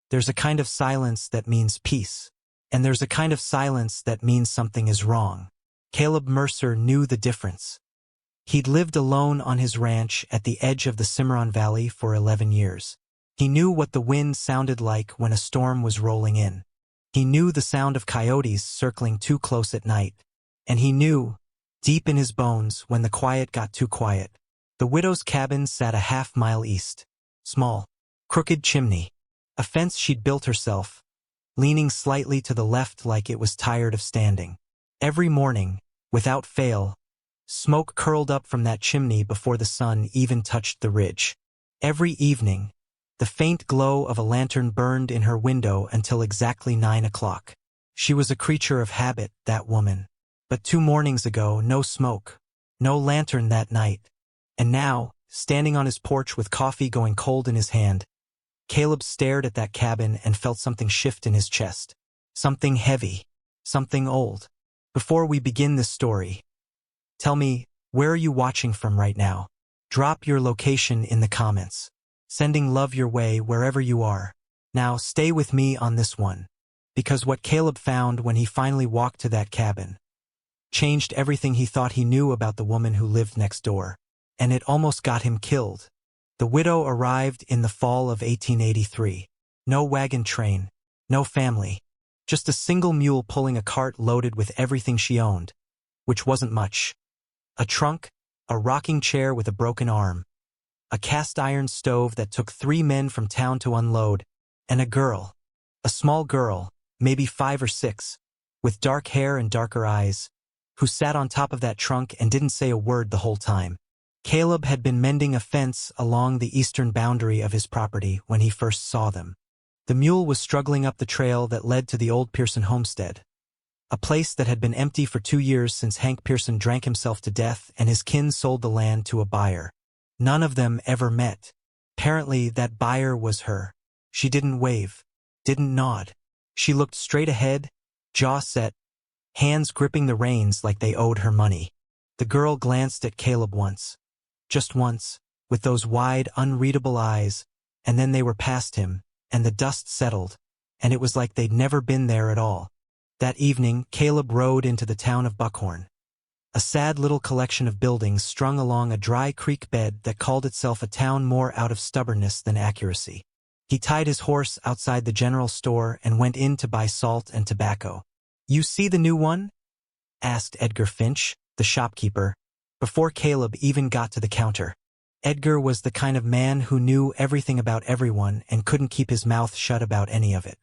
There's a kind of silence that means peace. And there's a kind of silence that means something is wrong. Caleb Mercer knew the difference. He'd lived alone on his ranch at the edge of the Cimarron Valley for 11 years. He knew what the wind sounded like when a storm was rolling in. He knew the sound of coyotes circling too close at night. And he knew, deep in his bones, when the quiet got too quiet. The widow's cabin sat a half-mile east. Small, crooked chimney. A fence she'd built herself, leaning slightly to the left like it was tired of standing. Every morning, without fail, smoke curled up from that chimney before the sun even touched the ridge. Every evening, the faint glow of a lantern burned in her window until exactly 9 o'clock. She was a creature of habit, that woman. But 2 mornings ago, no smoke, no lantern that night. And now, standing on his porch with coffee going cold in his hand, Caleb stared at that cabin and felt something shift in his chest. Something heavy, something old. Before we begin this story, tell me, where are you watching from right now? Drop your location in the comments. Sending love your way wherever you are. Now stay with me on this one, because what Caleb found when he finally walked to that cabin changed everything he thought he knew about the woman who lived next door, and it almost got him killed. The widow arrived in the fall of 1883. No wagon train, no family, just a single mule pulling a cart loaded with everything she owned, which wasn't much. A trunk, a rocking chair with a broken arm, a cast-iron stove that took 3 men from town to unload, and a girl, a small girl, maybe 5 or 6, with dark hair and darker eyes, who sat on top of that trunk and didn't say a word the whole time. Caleb had been mending a fence along the eastern boundary of his property when he first saw them. The mule was struggling up the trail that led to the old Pearson homestead, a place that had been empty for 2 years since Hank Pearson drank himself to death and his kin sold the land to a buyer. None of them ever met. Apparently, that buyer was her. She didn't wave, didn't nod. She looked straight ahead, jaw set, hands gripping the reins like they owed her money. The girl glanced at Caleb once. Just once, with those wide, unreadable eyes, and then they were past him, and the dust settled, and it was like they'd never been there at all. That evening, Caleb rode into the town of Buckhorn. A sad little collection of buildings strung along a dry creek bed that called itself a town more out of stubbornness than accuracy. He tied his horse outside the general store and went in to buy salt and tobacco. "You see the new one?" asked Edgar Finch, the shopkeeper, before Caleb even got to the counter. Edgar was the kind of man who knew everything about everyone and couldn't keep his mouth shut about any of it.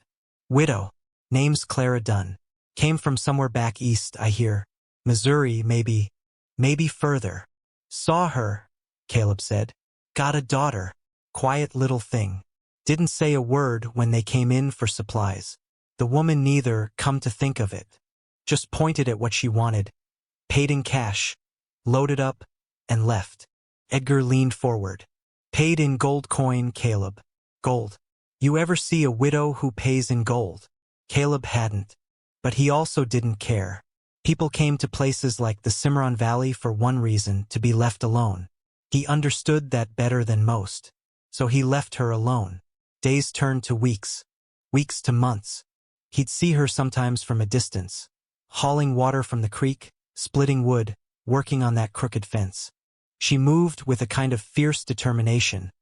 "Widow. Name's Clara Dunn. Came from somewhere back east, I hear. Missouri, maybe further." "Saw her," Caleb said. "Got a daughter. Quiet little thing. Didn't say a word when they came in for supplies. The woman neither, come to think of it. Just pointed at what she wanted. Paid in cash. Loaded up, and left." Edgar leaned forward. "Paid in gold coin, Caleb. Gold. You ever see a widow who pays in gold?" Caleb hadn't. But he also didn't care. People came to places like the Cimarron Valley for one reason, to be left alone. He understood that better than most. So he left her alone. Days turned to weeks. Weeks to months. He'd see her sometimes from a distance, hauling water from the creek, splitting wood, working on that crooked fence. She moved with a kind of fierce determination,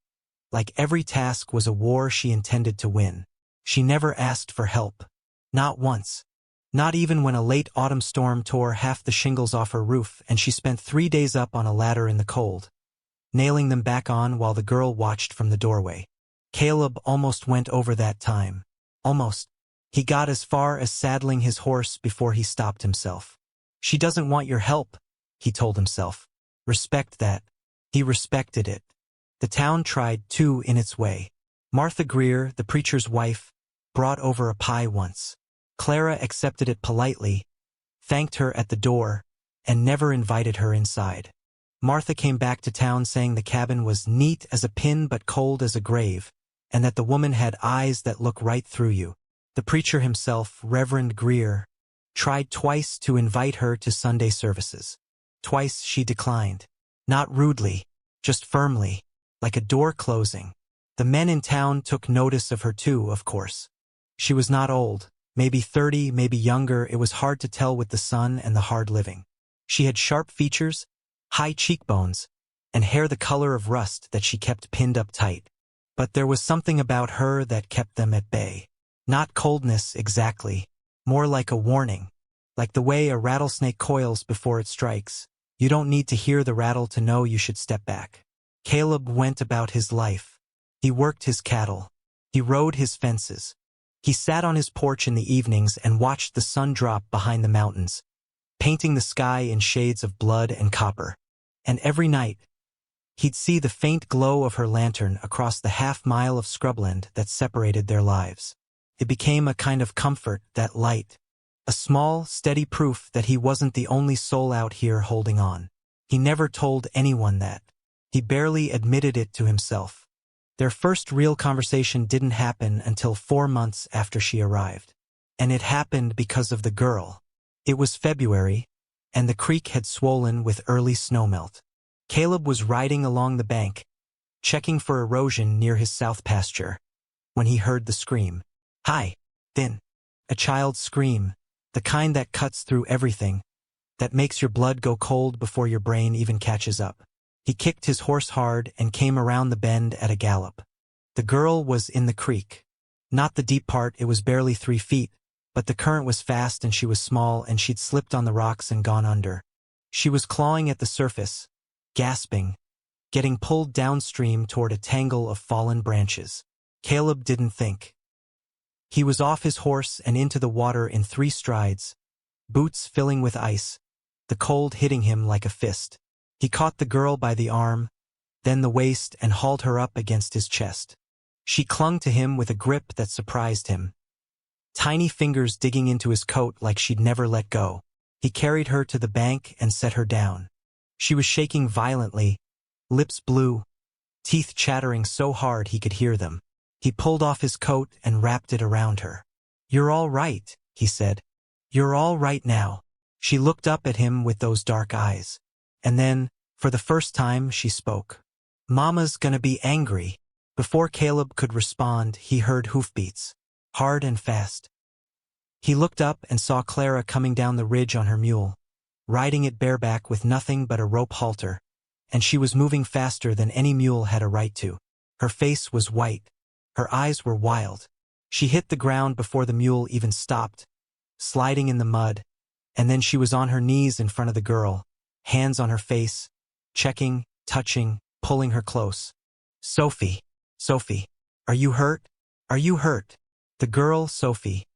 like every task was a war she intended to win. She never asked for help. Not once. Not even when a late autumn storm tore half the shingles off her roof and she spent 3 days up on a ladder in the cold, nailing them back on while the girl watched from the doorway. Caleb almost went over that time. Almost. He got as far as saddling his horse before he stopped himself. "She doesn't want your help," he told himself. Respect that. He respected it. The town tried too in its way. Martha Greer, the preacher's wife, brought over a pie once. Clara accepted it politely, thanked her at the door, and never invited her inside. Martha came back to town saying the cabin was neat as a pin but cold as a grave, and that the woman had eyes that look right through you. The preacher himself, Reverend Greer, tried twice to invite her to Sunday services. Twice she declined. Not rudely, just firmly, like a door closing. The men in town took notice of her too, of course. She was not old, maybe 30, maybe younger. It was hard to tell with the sun and the hard living. She had sharp features, high cheekbones, and hair the color of rust that she kept pinned up tight. But there was something about her that kept them at bay. Not coldness exactly, more like a warning. Like the way a rattlesnake coils before it strikes. You don't need to hear the rattle to know you should step back. Caleb went about his life. He worked his cattle. He rode his fences. He sat on his porch in the evenings and watched the sun drop behind the mountains, painting the sky in shades of blood and copper. And every night, he'd see the faint glow of her lantern across the half-mile of scrubland that separated their lives. It became a kind of comfort, that light. A small, steady proof that he wasn't the only soul out here holding on. He never told anyone that. He barely admitted it to himself. Their first real conversation didn't happen until 4 months after she arrived. And it happened because of the girl. It was February, and the creek had swollen with early snowmelt. Caleb was riding along the bank, checking for erosion near his south pasture, when he heard the scream. "Hi, Thin." A child's scream, the kind that cuts through everything, that makes your blood go cold before your brain even catches up. He kicked his horse hard and came around the bend at a gallop. The girl was in the creek. Not the deep part, it was barely 3 feet, but the current was fast and she was small and she'd slipped on the rocks and gone under. She was clawing at the surface, gasping, getting pulled downstream toward a tangle of fallen branches. Caleb didn't think. He was off his horse and into the water in 3 strides, boots filling with ice, the cold hitting him like a fist. He caught the girl by the arm, then the waist, and hauled her up against his chest. She clung to him with a grip that surprised him, tiny fingers digging into his coat like she'd never let go. He carried her to the bank and set her down. She was shaking violently, lips blue, teeth chattering so hard he could hear them. He pulled off his coat and wrapped it around her. "You're all right," he said. "You're all right now." She looked up at him with those dark eyes. And then, for the first time, she spoke. "Mama's gonna be angry." Before Caleb could respond, he heard hoofbeats, hard and fast. He looked up and saw Clara coming down the ridge on her mule, riding it bareback with nothing but a rope halter, and she was moving faster than any mule had a right to. Her face was white. Her eyes were wild. She hit the ground before the mule even stopped, sliding in the mud, and then she was on her knees in front of the girl, hands on her face, checking, touching, pulling her close. "Sophie, Sophie, are you hurt? Are you hurt?" The girl, Sophie,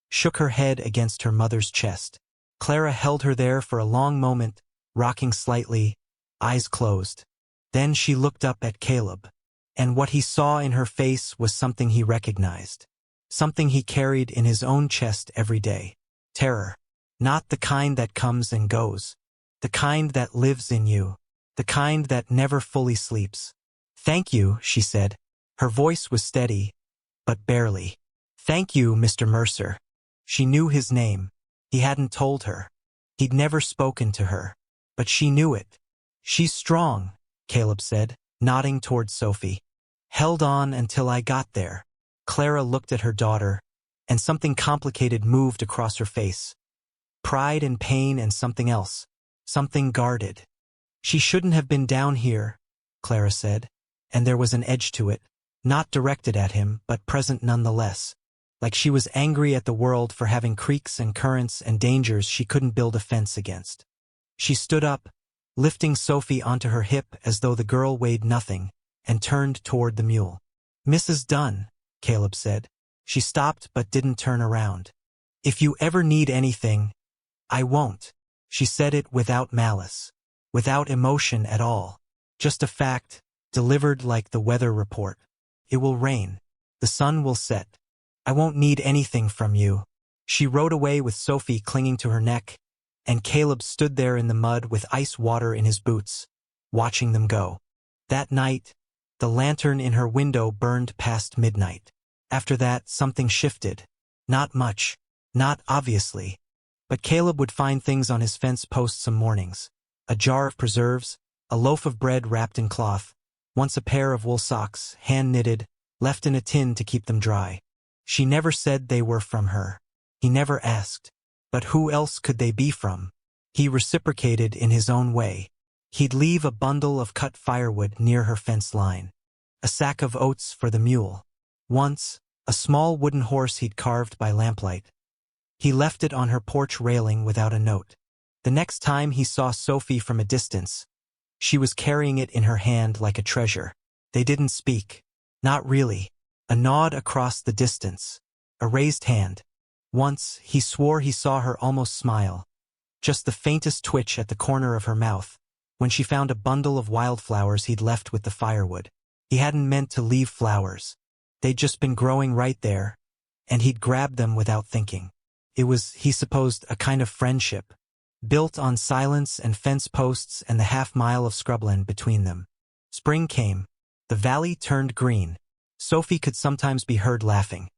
shook her head against her mother's chest. Clara held her there for a long moment, rocking slightly, eyes closed. Then she looked up at Caleb, and what he saw in her face was something he recognized, something he carried in his own chest every day. Terror. Not the kind that comes and goes. The kind that lives in you. The kind that never fully sleeps. "Thank you," she said. Her voice was steady, but barely. "Thank you, Mr. Mercer." She knew his name. He hadn't told her. He'd never spoken to her. But she knew it. "She's strong," Caleb said, nodding toward Sophie. "Held on until I got there." Clara looked at her daughter, and something complicated moved across her face. Pride and pain and something else. Something guarded. "She shouldn't have been down here," Clara said, and there was an edge to it, not directed at him, but present nonetheless. Like she was angry at the world for having creeks and currents and dangers she couldn't build a fence against. She stood up, lifting Sophie onto her hip as though the girl weighed nothing, and turned toward the mule. "Mrs. Dunn," Caleb said. She stopped but didn't turn around. "If you ever need anything, I won't." She said it without malice, without emotion at all. Just a fact, delivered like the weather report. "It will rain. The sun will set. I won't need anything from you." She rode away with Sophie clinging to her neck, and Caleb stood there in the mud with ice water in his boots, watching them go. That night, the lantern in her window burned past midnight. After that, something shifted. Not much, not obviously. But Caleb would find things on his fence post some mornings. A jar of preserves, a loaf of bread wrapped in cloth, once a pair of wool socks, hand-knitted, left in a tin to keep them dry. She never said they were from her. He never asked. But who else could they be from? He reciprocated in his own way. He'd leave a bundle of cut firewood near her fence line. A sack of oats for the mule. Once, a small wooden horse he'd carved by lamplight. He left it on her porch railing without a note. The next time he saw Sophie from a distance, she was carrying it in her hand like a treasure. They didn't speak. Not really. A nod across the distance. A raised hand. Once, he swore he saw her almost smile. Just the faintest twitch at the corner of her mouth, when she found a bundle of wildflowers he'd left with the firewood. He hadn't meant to leave flowers. They'd just been growing right there, and he'd grabbed them without thinking. It was, he supposed, a kind of friendship, built on silence and fence posts and the half-mile of scrubland between them. Spring came. The valley turned green. Sophie could sometimes be heard laughing.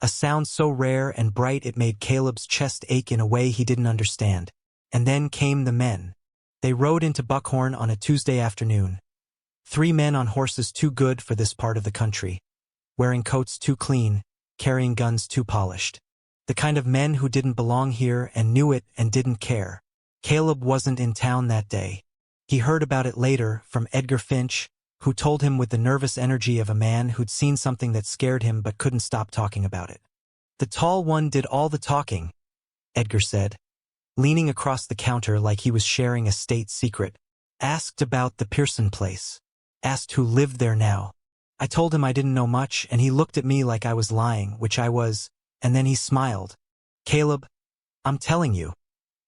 A sound so rare and bright it made Caleb's chest ache in a way he didn't understand. And then came the men. They rode into Buckhorn on a Tuesday afternoon. 3 men on horses too good for this part of the country, wearing coats too clean, carrying guns too polished. The kind of men who didn't belong here and knew it and didn't care. Caleb wasn't in town that day. He heard about it later from Edgar Finch, who told him with the nervous energy of a man who'd seen something that scared him but couldn't stop talking about it. The tall one did all the talking, Edgar said, leaning across the counter like he was sharing a state secret. Asked about the Pearson place. Asked who lived there now. I told him I didn't know much, and he looked at me like I was lying, which I was, and then he smiled. Caleb, I'm telling you.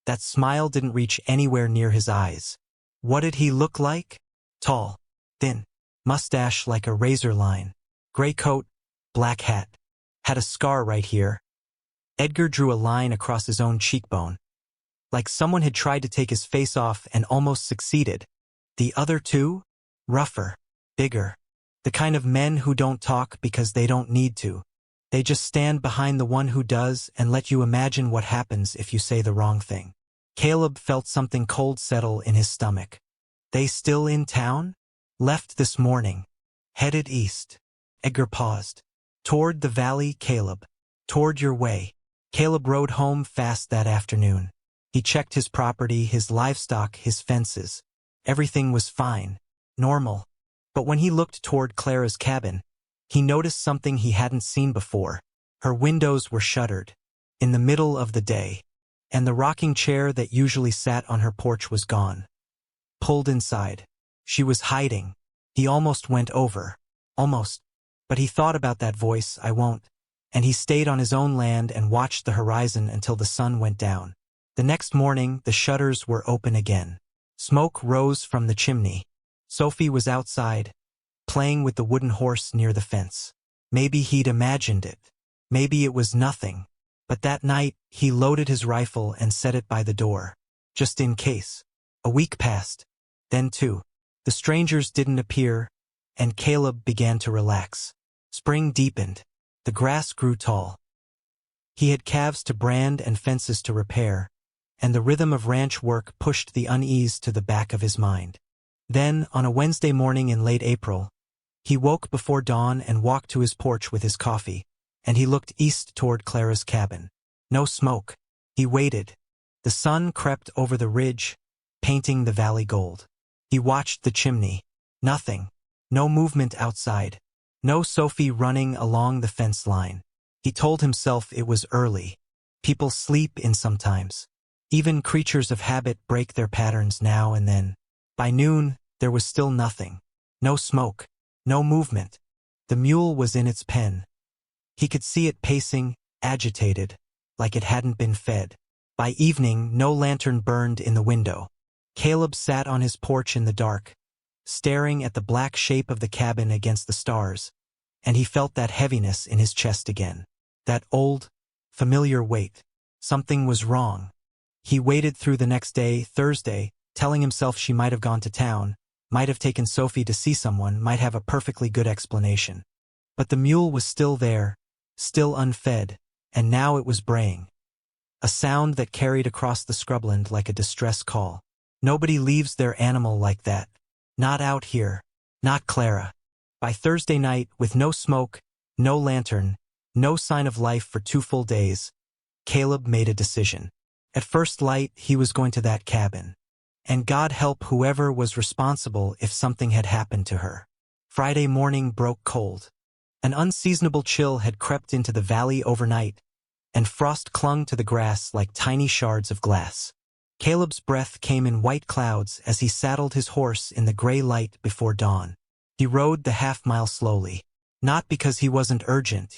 That smile didn't reach anywhere near his eyes. What did he look like? Tall, thin, mustache like a razor line, gray coat, black hat. Had a scar right here. Edgar drew a line across his own cheekbone. Like someone had tried to take his face off and almost succeeded. The other 2? Rougher, bigger. The kind of men who don't talk because they don't need to. They just stand behind the one who does and let you imagine what happens if you say the wrong thing. Caleb felt something cold settle in his stomach. They still in town? Left this morning. Headed east. Edgar paused. Toward the valley, Caleb. Toward your way. Caleb rode home fast that afternoon. He checked his property, his livestock, his fences. Everything was fine. Normal. But when he looked toward Clara's cabin, he noticed something he hadn't seen before. Her windows were shuttered. In the middle of the day. And the rocking chair that usually sat on her porch was gone. Pulled inside. She was hiding. He almost went over. Almost. But he thought about that voice, I won't. And he stayed on his own land and watched the horizon until the sun went down. The next morning, the shutters were open again. Smoke rose from the chimney. Sophie was outside, playing with the wooden horse near the fence. Maybe he'd imagined it. Maybe it was nothing. But that night, he loaded his rifle and set it by the door. Just in case. A week passed. Then 2. The strangers didn't appear, and Caleb began to relax. Spring deepened. The grass grew tall. He had calves to brand and fences to repair, and the rhythm of ranch work pushed the unease to the back of his mind. Then, on a Wednesday morning in late April, he woke before dawn and walked to his porch with his coffee, and he looked east toward Clara's cabin. No smoke. He waited. The sun crept over the ridge, painting the valley gold. He watched the chimney. Nothing. No movement outside. No Sophie running along the fence line. He told himself it was early. People sleep in sometimes. Even creatures of habit break their patterns now and then. By noon, there was still nothing. No smoke. No movement. The mule was in its pen. He could see it pacing, agitated, like it hadn't been fed. By evening, no lantern burned in the window. Caleb sat on his porch in the dark, staring at the black shape of the cabin against the stars, and he felt that heaviness in his chest again. That old, familiar weight. Something was wrong. He waited through the next day, Thursday, telling himself she might have gone to town, might have taken Sophie to see someone, might have a perfectly good explanation. But the mule was still there, still unfed, and now it was braying. A sound that carried across the scrubland like a distress call. Nobody leaves their animal like that. Not out here. not Clara. By Thursday night, with no smoke, no lantern, no sign of life for 2 full days, Caleb made a decision. At first light, he was going to that cabin. And God help whoever was responsible if something had happened to her. Friday morning broke cold. An unseasonable chill had crept into the valley overnight, and frost clung to the grass like tiny shards of glass. Caleb's breath came in white clouds as he saddled his horse in the gray light before dawn. He rode the half-mile slowly. Not because he wasn't urgent,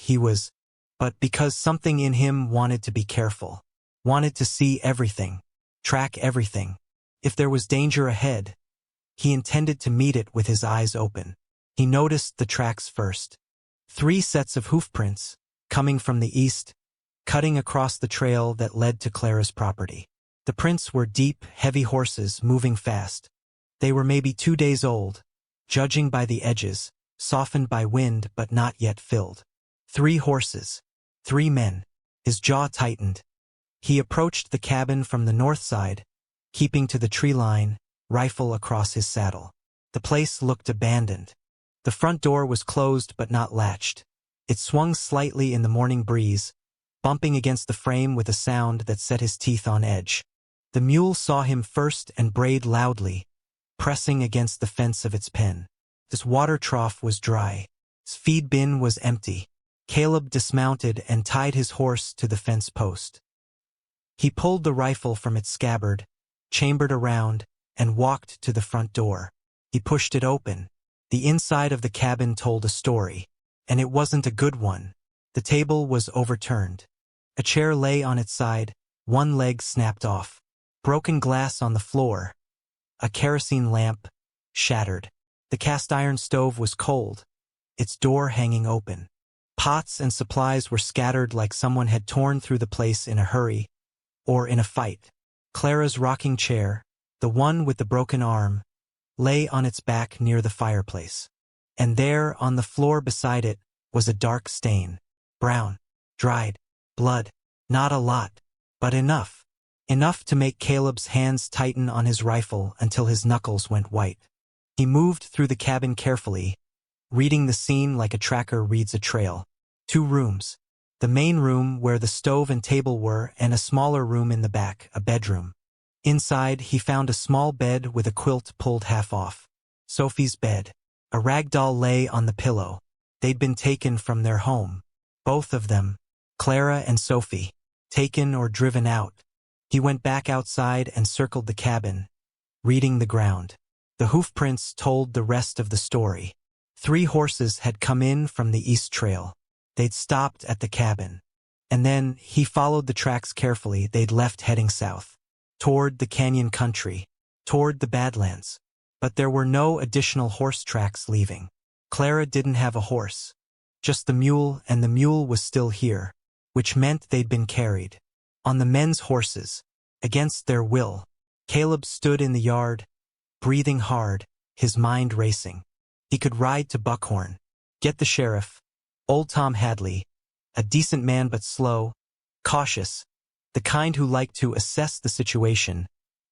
but because something in him wanted to be careful. Wanted to see everything, track everything. If there was danger ahead, he intended to meet it with his eyes open. He noticed the tracks first. 3 sets of hoofprints, coming from the east, cutting across the trail that led to Clara's property. The prints were deep, heavy horses moving fast. They were maybe 2 days old, judging by the edges, softened by wind but not yet filled. 3 horses. 3 men. His jaw tightened. He approached the cabin from the north side, keeping to the tree line, rifle across his saddle. The place looked abandoned. The front door was closed but not latched. It swung slightly in the morning breeze, bumping against the frame with a sound that set his teeth on edge. The mule saw him first and brayed loudly, pressing against the fence of its pen. His water trough was dry. His feed bin was empty. Caleb dismounted and tied his horse to the fence post. He pulled the rifle from its scabbard, chambered around, and walked to the front door. He pushed it open. The inside of the cabin told a story, and it wasn't a good one. The table was overturned. A chair lay on its side, one leg snapped off. Broken glass on the floor. A kerosene lamp, shattered. The cast-iron stove was cold, its door hanging open. Pots and supplies were scattered like someone had torn through the place in a hurry, or in a fight. Clara's rocking chair, the one with the broken arm, lay on its back near the fireplace. And there, on the floor beside it, was a dark stain. Brown. Dried. Blood. Not a lot, but enough. Enough to make Caleb's hands tighten on his rifle until his knuckles went white. He moved through the cabin carefully, reading the scene like a tracker reads a trail. 2 rooms. The main room where the stove and table were, and a smaller room in the back, a bedroom. Inside, he found a small bed with a quilt pulled half off. Sophie's bed. A rag doll lay on the pillow. They'd been taken from their home. Both of them, Clara and Sophie, taken or driven out. He went back outside and circled the cabin, reading the ground. The hoofprints told the rest of the story. 3 horses had come in from the east trail. They'd stopped at the cabin. And then he followed the tracks carefully. They'd left heading south, toward the canyon country, toward the Badlands. But there were no additional horse tracks leaving. Clara didn't have a horse. Just the mule, and the mule was still here, which meant they'd been carried. On the men's horses, against their will. Caleb stood in the yard, breathing hard, his mind racing. He could ride to Buckhorn, get the sheriff, old Tom Hadley, a decent man but slow, cautious, the kind who liked to assess the situation,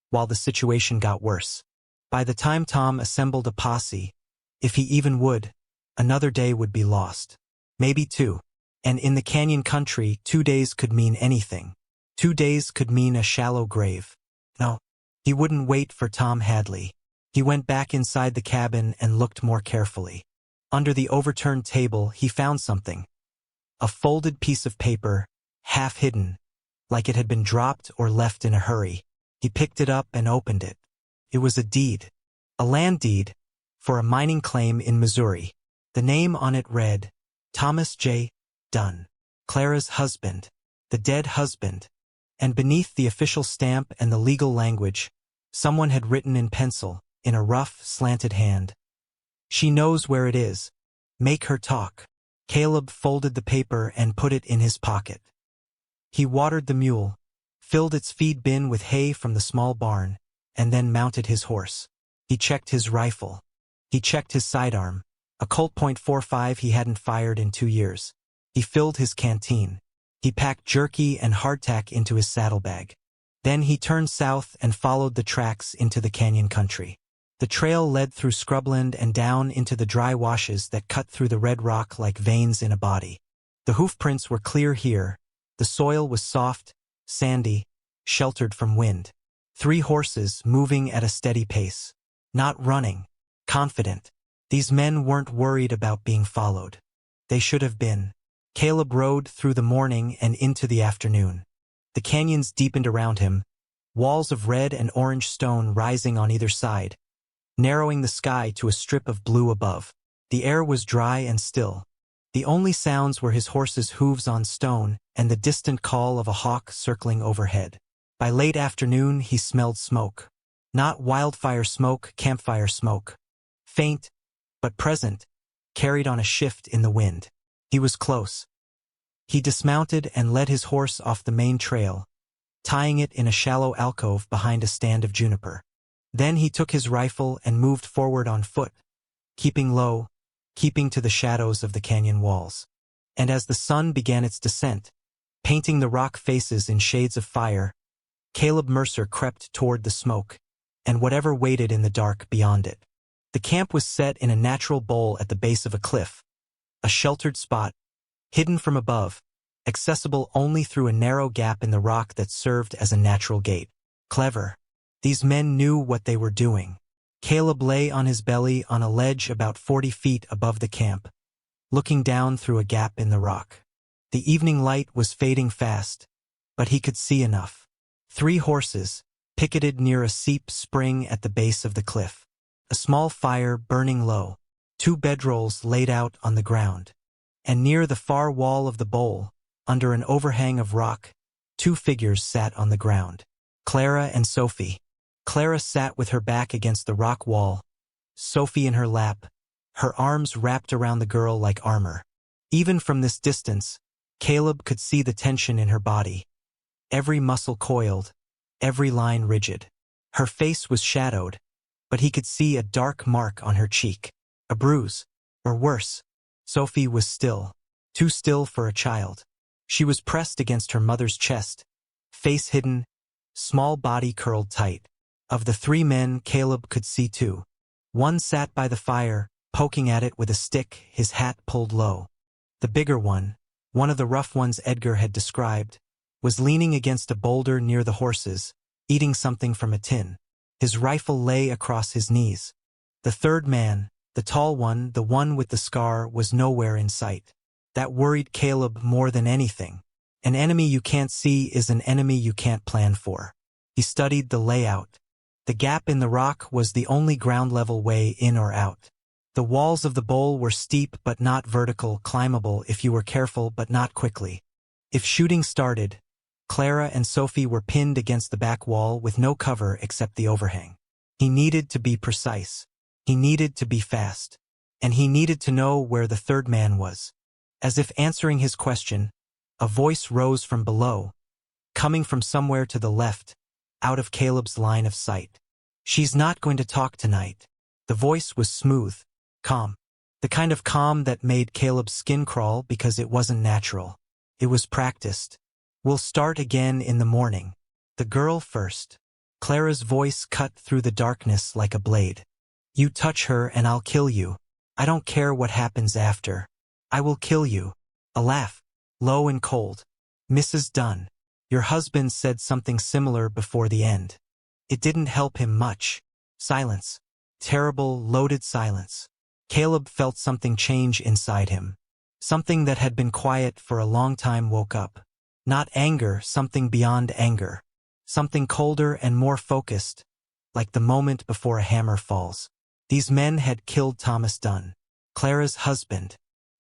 while the situation got worse. By the time Tom assembled a posse, if he even would, another day would be lost. Maybe 2. And in the canyon country, 2 days could mean anything. 2 days could mean a shallow grave. No, he wouldn't wait for Tom Hadley. He went back inside the cabin and looked more carefully. Under the overturned table, he found something. A folded piece of paper, half hidden, like it had been dropped or left in a hurry. He picked it up and opened it. It was a deed. A land deed, for a mining claim in Missouri. The name on it read, Thomas J. Dunn, Clara's husband, the dead husband. And beneath the official stamp and the legal language, someone had written in pencil, in a rough, slanted hand. She knows where it is. Make her talk. Caleb folded the paper and put it in his pocket. He watered the mule, filled its feed bin with hay from the small barn, and then mounted his horse. He checked his rifle. He checked his sidearm, a Colt .45 he hadn't fired in 2 years. He filled his canteen. He packed jerky and hardtack into his saddlebag. Then he turned south and followed the tracks into the canyon country. The trail led through scrubland and down into the dry washes that cut through the red rock like veins in a body. The hoofprints were clear here. The soil was soft, sandy, sheltered from wind. 3 horses moving at a steady pace. Not running. Confident. These men weren't worried about being followed. They should have been. Caleb rode through the morning and into the afternoon. The canyons deepened around him, walls of red and orange stone rising on either side, narrowing the sky to a strip of blue above. The air was dry and still. The only sounds were his horse's hooves on stone and the distant call of a hawk circling overhead. By late afternoon he smelled smoke. Not wildfire smoke, campfire smoke. Faint, but present, carried on a shift in the wind. He was close. He dismounted and led his horse off the main trail, tying it in a shallow alcove behind a stand of juniper. Then he took his rifle and moved forward on foot, keeping low, keeping to the shadows of the canyon walls. And as the sun began its descent, painting the rock faces in shades of fire, Caleb Mercer crept toward the smoke, and whatever waited in the dark beyond it. The camp was set in a natural bowl at the base of a cliff, a sheltered spot, hidden from above, accessible only through a narrow gap in the rock that served as a natural gate. Clever. These men knew what they were doing. Caleb lay on his belly on a ledge about 40 feet above the camp, looking down through a gap in the rock. The evening light was fading fast, but he could see enough. 3 horses, picketed near a steep spring at the base of the cliff. A small fire burning low. 2 bedrolls laid out on the ground. And near the far wall of the bowl, under an overhang of rock, 2 figures sat on the ground. Clara and Sophie. Clara sat with her back against the rock wall, Sophie in her lap, her arms wrapped around the girl like armor. Even from this distance, Caleb could see the tension in her body. Every muscle coiled, every line rigid. Her face was shadowed, but he could see a dark mark on her cheek. A bruise, or worse. Sophie was still, too still for a child. She was pressed against her mother's chest, face hidden, small body curled tight. Of the 3 men, Caleb could see 2. One sat by the fire, poking at it with a stick, his hat pulled low. The bigger one of the rough ones Edgar had described, was leaning against a boulder near the horses, eating something from a tin. His rifle lay across his knees. The 3rd man, the tall one, the one with the scar, was nowhere in sight. That worried Caleb more than anything. An enemy you can't see is an enemy you can't plan for. He studied the layout. The gap in the rock was the only ground-level way in or out. The walls of the bowl were steep but not vertical, climbable if you were careful but not quickly. If shooting started, Clara and Sophie were pinned against the back wall with no cover except the overhang. He needed to be precise. He needed to be fast. And he needed to know where the 3rd man was. As if answering his question, a voice rose from below, coming from somewhere to the left, out of Caleb's line of sight. "She's not going to talk tonight." The voice was smooth, calm. The kind of calm that made Caleb's skin crawl because it wasn't natural. It was practiced. "We'll start again in the morning. The girl first." Clara's voice cut through the darkness like a blade. "You touch her and I'll kill you. I don't care what happens after. I will kill you." A laugh, low and cold. "Mrs. Dunn. Your husband said something similar before the end." It didn't help him much. Silence. Terrible, loaded silence. Caleb felt something change inside him. Something that had been quiet for a long time woke up. Not anger, something beyond anger. Something colder and more focused, like the moment before a hammer falls. These men had killed Thomas Dunn, Clara's husband.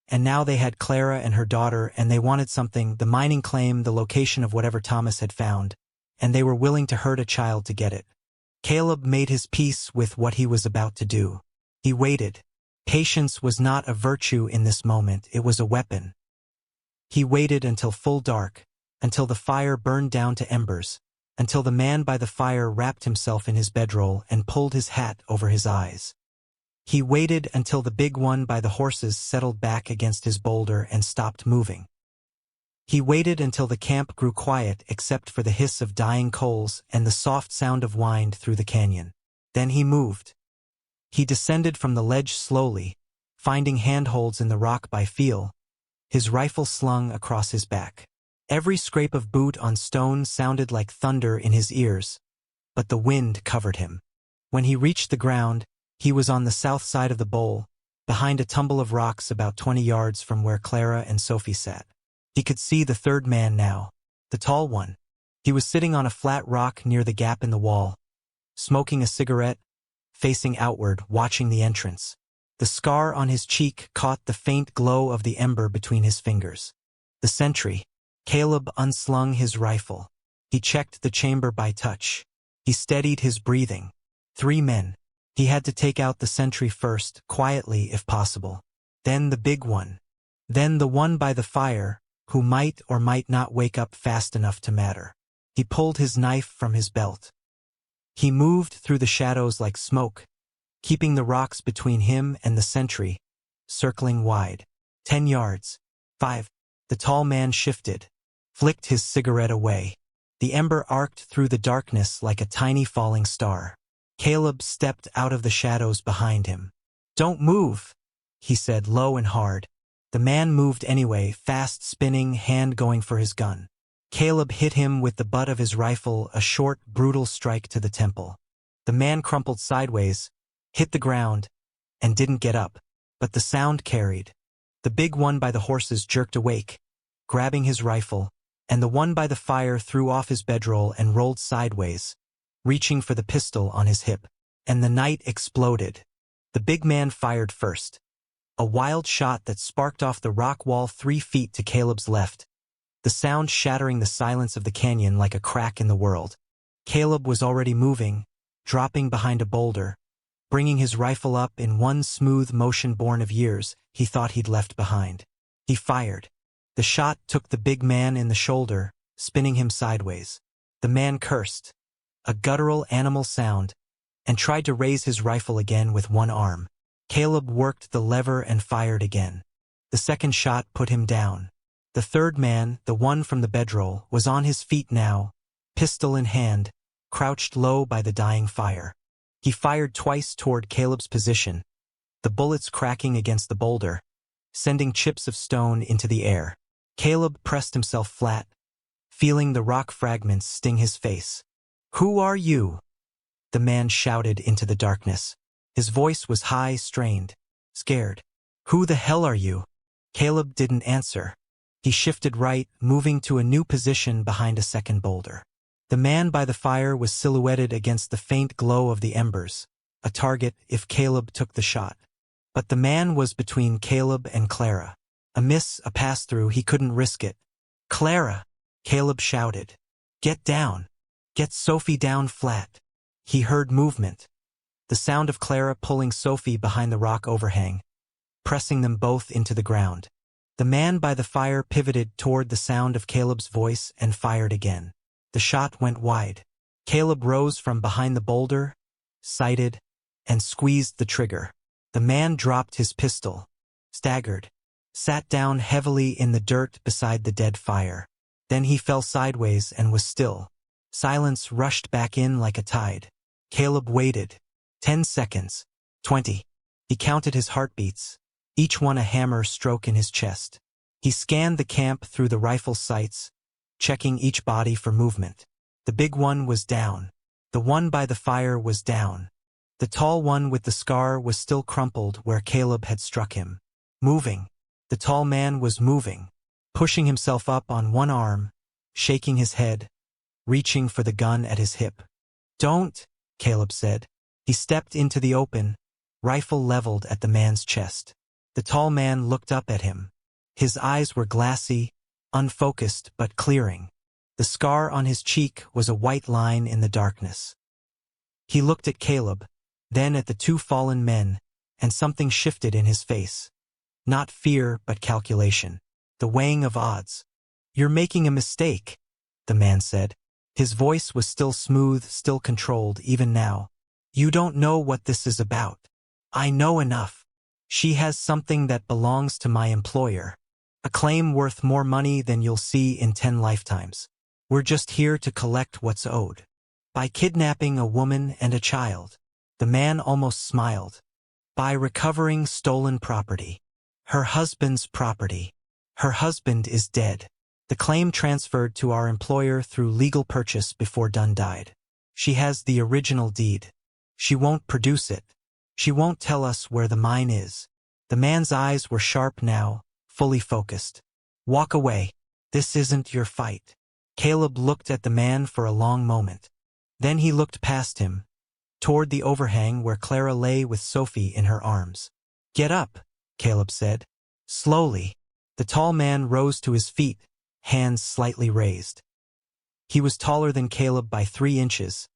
And now they had Clara and her daughter, and they wanted something, the mining claim, the location of whatever Thomas had found, and they were willing to hurt a child to get it. Caleb made his peace with what he was about to do. He waited. Patience was not a virtue in this moment, it was a weapon. He waited until full dark, until the fire burned down to embers, until the man by the fire wrapped himself in his bedroll and pulled his hat over his eyes. He waited until the big one by the horses settled back against his boulder and stopped moving. He waited until the camp grew quiet except for the hiss of dying coals and the soft sound of wind through the canyon. Then he moved. He descended from the ledge slowly, finding handholds in the rock by feel, his rifle slung across his back. Every scrape of boot on stone sounded like thunder in his ears, but the wind covered him. When he reached the ground, he was on the south side of the bowl, behind a tumble of rocks about 20 yards from where Clara and Sophie sat. He could see the third man now, the tall one. He was sitting on a flat rock near the gap in the wall, smoking a cigarette, facing outward, watching the entrance. The scar on his cheek caught the faint glow of the ember between his fingers. The sentry. Caleb unslung his rifle. He checked the chamber by touch. He steadied his breathing. 3 men. He had to take out the sentry first, quietly if possible. Then the big one. Then the one by the fire, who might or might not wake up fast enough to matter. He pulled his knife from his belt. He moved through the shadows like smoke, keeping the rocks between him and the sentry, circling wide. 10 yards. 5. The tall man shifted, flicked his cigarette away. The ember arced through the darkness like a tiny falling star. Caleb stepped out of the shadows behind him. "Don't move," he said low and hard. The man moved anyway, fast spinning, hand going for his gun. Caleb hit him with the butt of his rifle, a short, brutal strike to the temple. The man crumpled sideways, hit the ground, and didn't get up, but the sound carried. The big one by the horses jerked awake, grabbing his rifle, and the one by the fire threw off his bedroll and rolled sideways, reaching for the pistol on his hip. And the night exploded. The big man fired first. A wild shot that sparked off the rock wall 3 feet to Caleb's left, the sound shattering the silence of the canyon like a crack in the world. Caleb was already moving, dropping behind a boulder, bringing his rifle up in one smooth motion born of years he thought he'd left behind. He fired. The shot took the big man in the shoulder, spinning him sideways. The man cursed, a guttural animal sound, and tried to raise his rifle again with one arm. Caleb worked the lever and fired again. The second shot put him down. The third man, the one from the bedroll, was on his feet now, pistol in hand, crouched low by the dying fire. He fired twice toward Caleb's position, the bullets cracking against the boulder, sending chips of stone into the air. Caleb pressed himself flat, feeling the rock fragments sting his face. "Who are you?" the man shouted into the darkness. His voice was high, strained, scared. "Who the hell are you?" Caleb didn't answer. He shifted right, moving to a new position behind a second boulder. The man by the fire was silhouetted against the faint glow of the embers, a target if Caleb took the shot. But the man was between Caleb and Clara. A miss, a pass-through, he couldn't risk it. "Clara!" Caleb shouted. "Get down! Get Sophie down flat!" He heard movement. The sound of Clara pulling Sophie behind the rock overhang, pressing them both into the ground. The man by the fire pivoted toward the sound of Caleb's voice and fired again. The shot went wide. Caleb rose from behind the boulder, sighted, and squeezed the trigger. The man dropped his pistol, staggered, sat down heavily in the dirt beside the dead fire. Then he fell sideways and was still. Silence rushed back in like a tide. Caleb waited. 10 seconds. 20. He counted his heartbeats, each one a hammer stroke in his chest. He scanned the camp through the rifle sights, checking each body for movement. The big one was down. The one by the fire was down. The tall one with the scar was still crumpled where Caleb had struck him. Moving. The tall man was moving, pushing himself up on one arm, shaking his head, reaching for the gun at his hip. "Don't," Caleb said. He stepped into the open, rifle leveled at the man's chest. The tall man looked up at him. His eyes were glassy, unfocused but clearing. The scar on his cheek was a white line in the darkness. He looked at Caleb, then at the 2 fallen men, and something shifted in his face. Not fear, but calculation. The weighing of odds. "You're making a mistake," the man said. His voice was still smooth, still controlled, even now. "You don't know what this is about. I know enough. She has something that belongs to my employer. A claim worth more money than you'll see in 10 lifetimes. We're just here to collect what's owed. By kidnapping a woman and a child. The man almost smiled. By recovering stolen property. Her husband's property. Her husband is dead. The claim transferred to our employer through legal purchase before Dunn died. She has the original deed. She won't produce it. She won't tell us where the mine is. The man's eyes were sharp now, fully focused. Walk away. This isn't your fight. Caleb looked at the man for a long moment. Then he looked past him, toward the overhang where Clara lay with Sophie in her arms. Get up, Caleb said. Slowly. The tall man rose to his feet, hands slightly raised. He was taller than Caleb by 3 inches,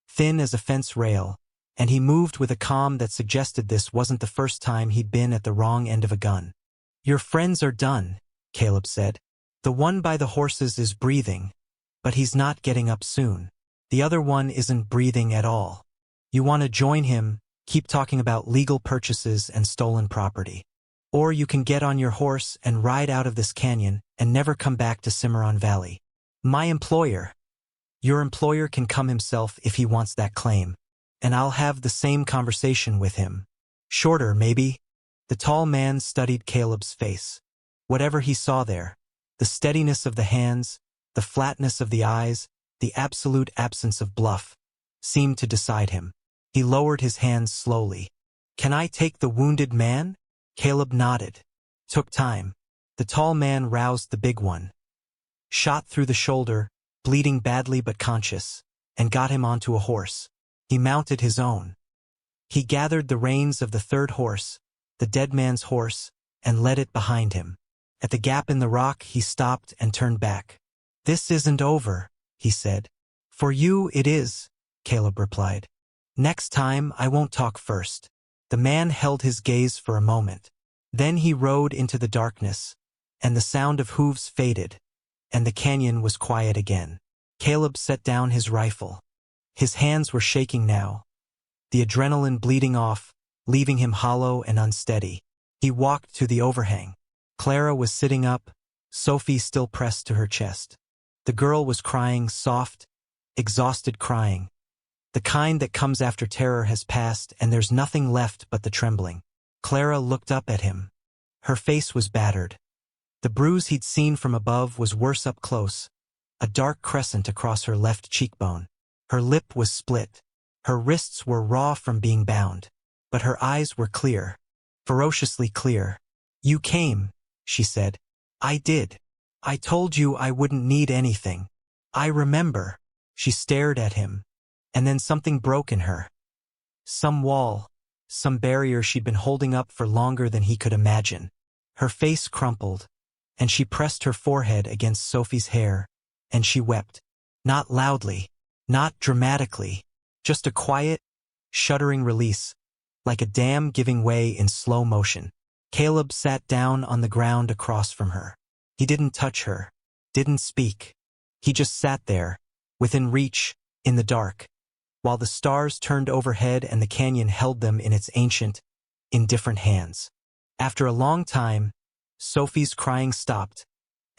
thin as a fence rail, and he moved with a calm that suggested this wasn't the first time he'd been at the wrong end of a gun. Your friends are done, Caleb said. The one by the horses is breathing, but he's not getting up soon. The other one isn't breathing at all. You want to join him, keep talking about legal purchases and stolen property. Or you can get on your horse and ride out of this canyon and never come back to Cimarron Valley. My employer. Your employer can come himself if he wants that claim, and I'll have the same conversation with him. Shorter, maybe. The tall man studied Caleb's face. Whatever he saw there, the steadiness of the hands, the flatness of the eyes, the absolute absence of bluff, seemed to decide him. He lowered his hands slowly. Can I take the wounded man? Caleb nodded. Took time. The tall man roused the big one. Shot through the shoulder, bleeding badly but conscious, and got him onto a horse. He mounted his own. He gathered the reins of the third horse, the dead man's horse, and led it behind him. At the gap in the rock he stopped and turned back. This isn't over, he said. For you it is, Caleb replied. Next time I won't talk first. The man held his gaze for a moment. Then he rode into the darkness, and the sound of hooves faded, and the canyon was quiet again. Caleb set down his rifle. His hands were shaking now, the adrenaline bleeding off, leaving him hollow and unsteady. He walked to the overhang. Clara was sitting up, Sophie still pressed to her chest. The girl was crying, soft, exhausted crying. The kind that comes after terror has passed and there's nothing left but the trembling. Clara looked up at him. Her face was battered. The bruise he'd seen from above was worse up close, a dark crescent across her left cheekbone. Her lip was split. Her wrists were raw from being bound. But her eyes were clear, ferociously clear. You came, she said. I did. I told you I wouldn't need anything. I remember. She stared at him. And then something broke in her. Some wall, some barrier she'd been holding up for longer than he could imagine. Her face crumpled, and she pressed her forehead against Sophie's hair, and she wept. Not loudly, not dramatically, just a quiet, shuddering release, like a dam giving way in slow motion. Caleb sat down on the ground across from her. He didn't touch her, didn't speak. He just sat there, within reach, in the dark, while the stars turned overhead and the canyon held them in its ancient, indifferent hands. After a long time, Sophie's crying stopped,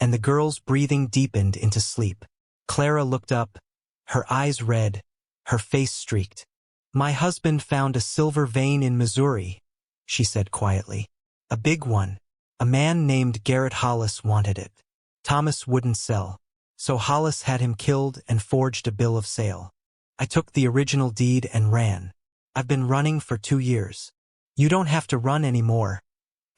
and the girl's breathing deepened into sleep. Clara looked up, her eyes red, her face streaked. My husband found a silver vein in Missouri, she said quietly. A big one. A man named Garrett Hollis wanted it. Thomas wouldn't sell, so Hollis had him killed and forged a bill of sale. I took the original deed and ran. I've been running for 2 years. You don't have to run anymore,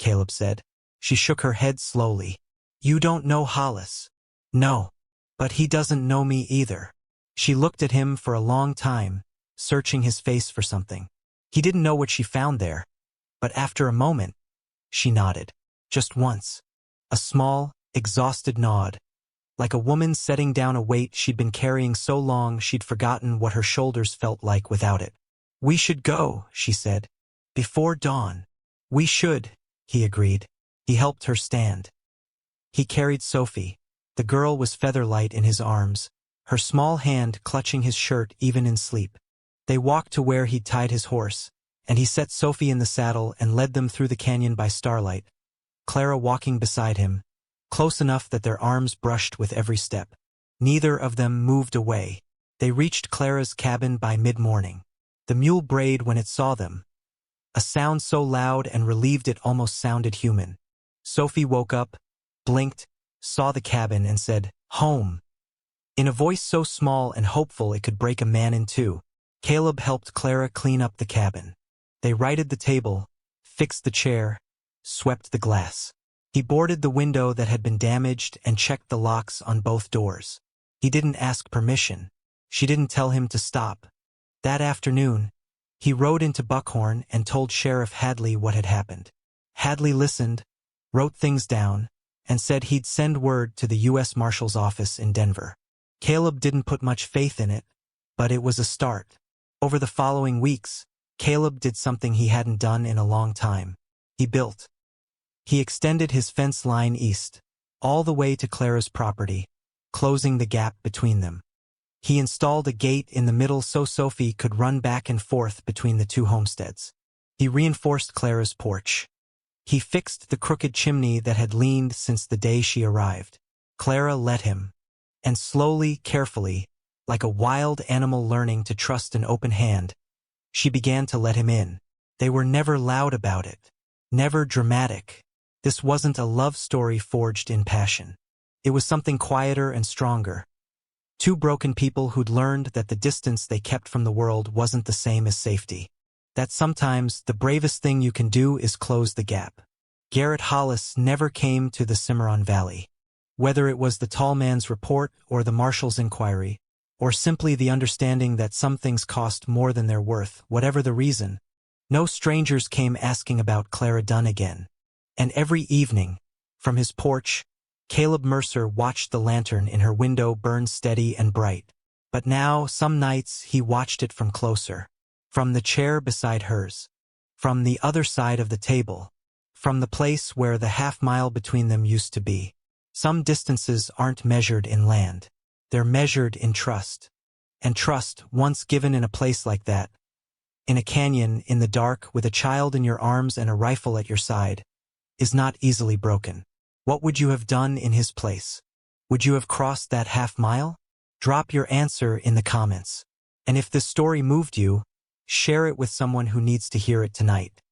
Caleb said. She shook her head slowly. You don't know Hollis. No, but he doesn't know me either. She looked at him for a long time, searching his face for something. He didn't know what she found there, but after a moment, she nodded. Just once. A small, exhausted nod. Like a woman setting down a weight she'd been carrying so long she'd forgotten what her shoulders felt like without it. We should go, she said. Before dawn. We should, he agreed. He helped her stand. He carried Sophie. The girl was feather-light in his arms, her small hand clutching his shirt even in sleep. They walked to where he'd tied his horse, and he set Sophie in the saddle and led them through the canyon by starlight, Clara walking beside him, close enough that their arms brushed with every step. Neither of them moved away. They reached Clara's cabin by mid-morning. The mule brayed when it saw them, a sound so loud and relieved it almost sounded human. Sophie woke up, blinked, saw the cabin and said, "Home," in a voice so small and hopeful it could break a man in two. Caleb helped Clara clean up the cabin. They righted the table, fixed the chair, swept the glass. He boarded the window that had been damaged and checked the locks on both doors. He didn't ask permission. She didn't tell him to stop. That afternoon, he rode into Buckhorn and told Sheriff Hadley what had happened. Hadley listened, wrote things down, and said he'd send word to the U.S. Marshal's office in Denver. Caleb didn't put much faith in it, but it was a start. Over the following weeks, Caleb did something he hadn't done in a long time. He built. He extended his fence line east, all the way to Clara's property, closing the gap between them. He installed a gate in the middle so Sophie could run back and forth between the two homesteads. He reinforced Clara's porch. He fixed the crooked chimney that had leaned since the day she arrived. Clara let him. And slowly, carefully, like a wild animal learning to trust an open hand, she began to let him in. They were never loud about it, never dramatic. This wasn't a love story forged in passion. It was something quieter and stronger. Two broken people who'd learned that the distance they kept from the world wasn't the same as safety. That sometimes the bravest thing you can do is close the gap. Garrett Hollis never came to the Cimarron Valley. Whether it was the tall man's report or the marshal's inquiry, or simply the understanding that some things cost more than they're worth, whatever the reason, no strangers came asking about Clara Dunn again. And every evening, from his porch, Caleb Mercer watched the lantern in her window burn steady and bright. But now, some nights, he watched it from closer. From the chair beside hers. From the other side of the table. From the place where the half-mile between them used to be. Some distances aren't measured in land. They're measured in trust. And trust, once given in a place like that, in a canyon, in the dark, with a child in your arms and a rifle at your side, is not easily broken. What would you have done in his place? Would you have crossed that half-mile? Drop your answer in the comments. And if this story moved you, share it with someone who needs to hear it tonight.